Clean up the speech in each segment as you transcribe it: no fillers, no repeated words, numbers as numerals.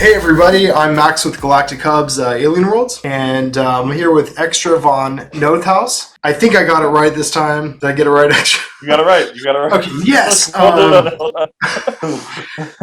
Hey everybody, I'm Max with Galactic Hubs, Alien Worlds, and I'm here with Extra von NotHaus. I think I got it right this time. Did I get it right, Extra? You got it right. Okay, yes.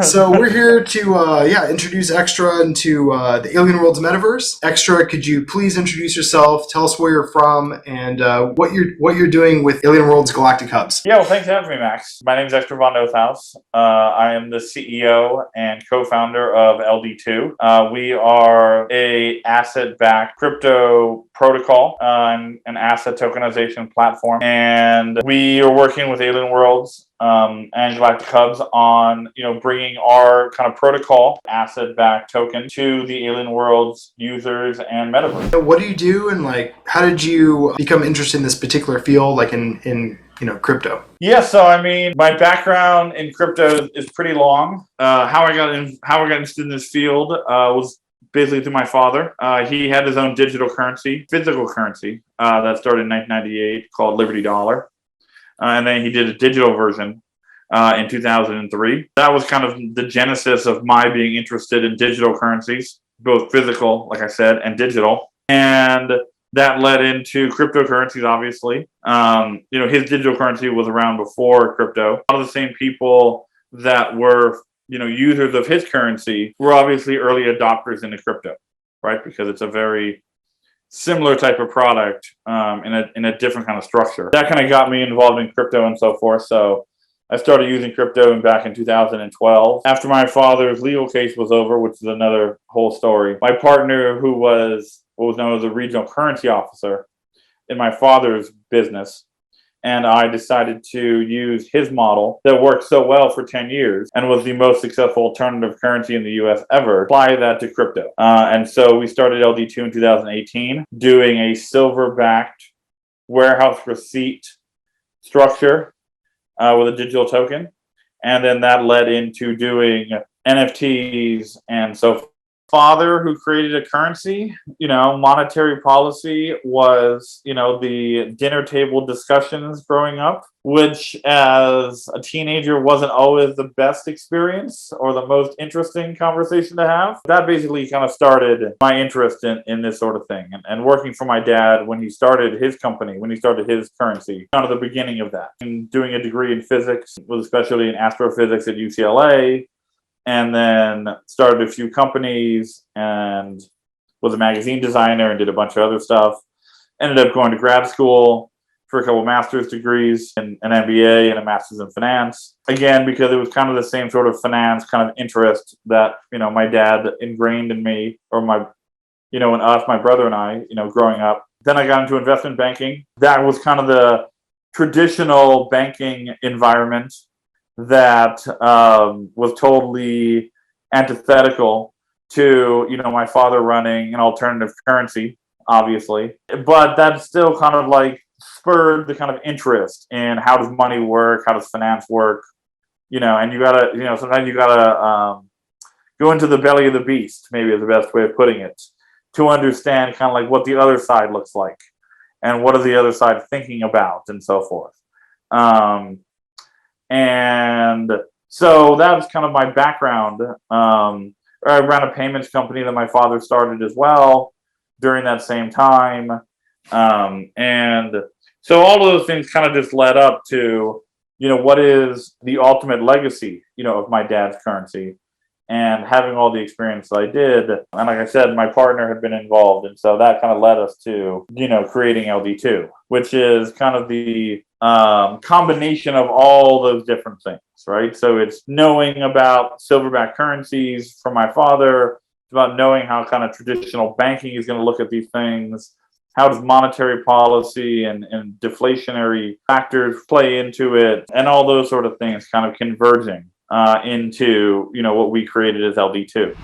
So we're here to introduce Extra into the Alien Worlds metaverse. Extra, could you please introduce yourself? Tell us where you're from and what you're doing with Alien Worlds Galactic Hubs. Yeah, well, thanks for having me, Max. My name is Extra von NotHaus. I am the CEO and co-founder of LD2. We are a asset-backed crypto protocol and an asset tokenization platform, and we are working with Alien Worlds and Galactic Hubs on bringing our kind of protocol asset-backed token to the Alien Worlds users and metaverse. What do you do, and how did you become interested in this particular field, in crypto? Yeah, so I mean, my background in crypto is pretty long. How I got interested in this field was basically through my father. He had his own digital currency, physical currency, that started in 1998 called Liberty Dollar. And then he did a digital version in 2003. That was kind of the genesis of my being interested in digital currencies, both physical, like I said, and digital. And that led into cryptocurrencies, obviously. His digital currency was around before crypto. A lot of the same people that were, users of his currency were obviously early adopters into crypto, right? Because it's a very similar type of product in a different kind of structure. That kind of got me involved in crypto and so forth. So I started using crypto back in 2012. After my father's legal case was over, which is another whole story, my partner, who was what was known as a regional currency officer in my father's business, and I decided to use his model that worked so well for 10 years and was the most successful alternative currency in the US ever, apply that to crypto. And so we started LD2 in 2018, doing a silver-backed warehouse receipt structure with a digital token. And then that led into doing NFTs and so forth. Father, who created a currency, monetary policy was, the dinner table discussions growing up, which as a teenager wasn't always the best experience or the most interesting conversation to have. That basically kind of started my interest in this sort of thing. And working for my dad when he started his company, when he started his currency, kind of the beginning of that. And doing a degree in physics, with especially in astrophysics at UCLA, and then started a few companies and was a magazine designer and did a bunch of other stuff. Ended up going to grad school for a couple master's degrees and an MBA and a master's in finance. Again, because it was kind of the same sort of finance kind of interest that, my dad ingrained in me, or my brother and I, growing up. Then I got into investment banking. That was kind of the traditional banking environment that was totally antithetical to my father running an alternative currency, obviously, but that still kind of spurred the kind of interest in how does money work, how does finance work, and you gotta sometimes you gotta go into the belly of the beast, maybe is the best way of putting it, to understand kind of what the other side looks like and what is the other side thinking about and so forth. And so that was kind of my background. I ran a payments company that my father started as well during that same time. And so all of those things kind of just led up to, what is the ultimate legacy, of my dad's currency, and having all the experience that I did. And like I said, my partner had been involved. And so that kind of led us to, creating LD2, which is kind of the combination of all those different things, right? So it's knowing about silverback currencies from my father. It's about knowing how kind of traditional banking is going to look at these things. How does monetary policy and deflationary factors play into it? And all those sort of things kind of converging into what we created as LD2.